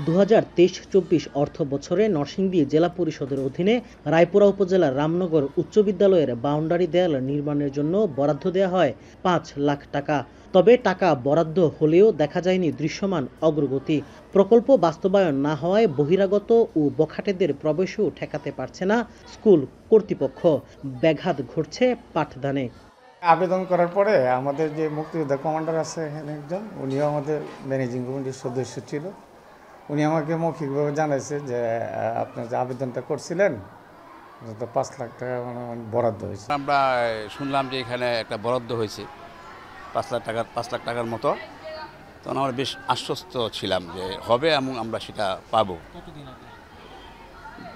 2023-24 অর্থ বছরে নরসিংদী জেলা পরিষদের অধীনে রায়পুরা উপজেলার রামনগর উচ্চ বিদ্যালয়ের বাউন্ডারি দেয়াল নির্মাণের জন্য বরাদ্দ দেওয়া হয় 5 লাখ টাকা। তবে টাকা বরাদ্দ হলেও দেখা যায়নি দৃশ্যমান অগ্রগতি। প্রকল্প বাস্তবায়ন না হওয়ায় বহিরাগত ও বখাটেদের প্রবেশও ঠেকাতে পারছে না স্কুল কর্তৃপক্ষ। ব্যাঘাত ঘটছে পাঠদানে। আবেদন করার পরে আমাদের যে মুক্তিযোদ্ধা কমান্ডার আছে এখানে একজন, উনিও আমাদের ম্যানেজিং কমিটির সদস্য ছিল। উনি আমাকে মৌখিকভাবে জানাইছে যে আপনি যে আবেদনটা করছিলেন তো 5 লাখ টাকা বরাদ্দ হয়েছে। আমরা শুনলাম যে এখানে একটা বরাদ্দ হয়েছে 5 লাখ টাকার মতো। তখন আমরা বেশ আশ্বস্ত ছিলাম যে হবে এবং আমরা সেটা পাবো।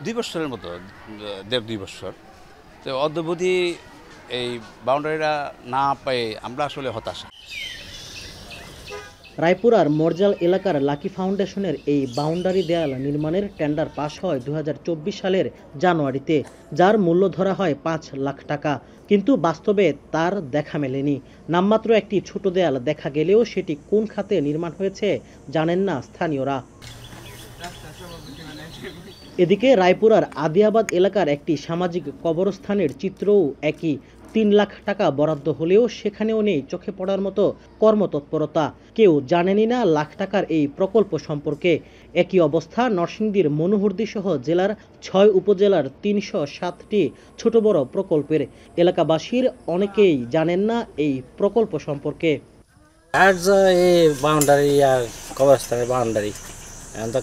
2 বছরের মতো, 1.5-2 বছর। তো অদ্যবধি এই বাউন্ডারিটা না পেয়ে আমরা আসলে হতাশা। রায়পুরার মরজাল এলাকার লাকি ফাউন্ডেশনের এই বাউন্ডারি দেয়াল নির্মাণের টেন্ডার পাস হয় 2024 সালের জানুয়ারিতে, যার মূল্য ধরা হয় 5 লাখ টাকা। কিন্তু বাস্তবে তার দেখা মেলেনি। নামমাত্র একটি ছোট দেয়াল দেখা গেলেও সেটি কোন খাতে নির্মাণ হয়েছে জানেন না স্থানীয়রা। এদিকে রায়পুরার আদিয়াবাদ এলাকার একটি সামাজিক কবরস্থানের চিত্রও একই। 3 লাখ টাকা বরাদ্দ হলেও সেখানেও নেই চোখে পড়ার মতো কর্মতৎপরতা। কেউ জানেনই না লাখ টাকার এই প্রকল্প সম্পর্কে। একই অবস্থা নরসিংদীর মনোহরদী সহ জেলার 6 উপজেলার 307টি ছোট বড় প্রকল্পের। এলাকাবাসীর অনেকেই জানেন না এই প্রকল্প সম্পর্কে। বাউন্ডারি আর কবরস্থানের বাউন্ডারি এখন তো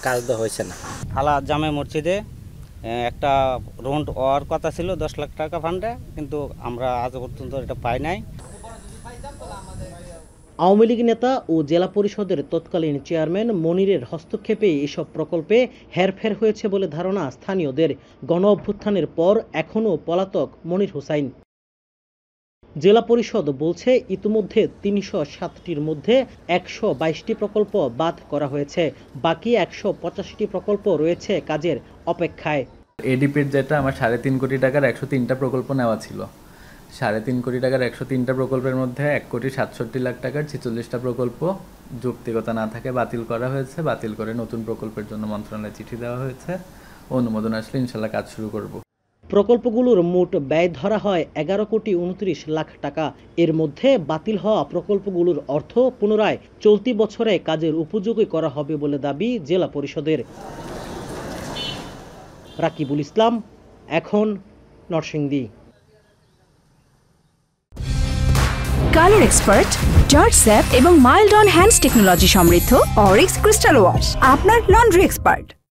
কাজ হয়েছে না। হালা জামে মসজিদে একটা রোড হওয়ার কথা ছিল 10 লাখ টাকা ফান্ডে, কিন্তু আমরা আজ পর্যন্ত এটা পাই নাই। আওয়ামী লীগ নেতা ও জেলা পরিষদের তৎকালীন চেয়ারম্যান মনিরের হস্তক্ষেপে এসব প্রকল্পে হেরফের হয়েছে বলে ধারণা স্থানীয়দের। গণ অভ্যুত্থানের পর এখনও পলাতক মনির হোসাইন। জেলা পরিষদ বলছে ইতিমধ্যে 307টির মধ্যে 122টি প্রকল্প বাদ করা হয়েছে। বাকি 185টি প্রকল্প রয়েছে কাজের অপেক্ষায়। এডিপির যেটা আমার 3.5 কোটি টাকার 103টা প্রকল্প নেওয়া ছিল, 3.5 কোটি টাকার 103টা প্রকল্পের মধ্যে 1,67 লাখ টাকার 46টা প্রকল্প যৌক্তিকতা না থাকে বাতিল করা হয়েছে। বাতিল করে নতুন প্রকল্পের জন্য মন্ত্রণালয়ে চিঠি দেওয়া হয়েছে। অনুমোদন আসলে ইনশাল্লাহ কাজ শুরু করব। প্রকল্পগুলোর মোট ব্যয় ধরা হয় 11,29 লাখ টাকা। এর মধ্যে বাতিল হওয়া প্রকল্পগুলোর অর্থ পুনরায় চলতি বছরে কাজের উপযোগী করা হবে বলে দাবি জেলা পরিষদের। রাকিবুল ইসলাম, এখন Narsingdi. Colour expert, George sap এবং মাইল্ড অন হ্যান্ডস টেকনোলজি সমৃদ্ধ অরিক্স ক্রিস্টাল ওয়াশ আপনার লন্ড্রি এক্সপার্ট।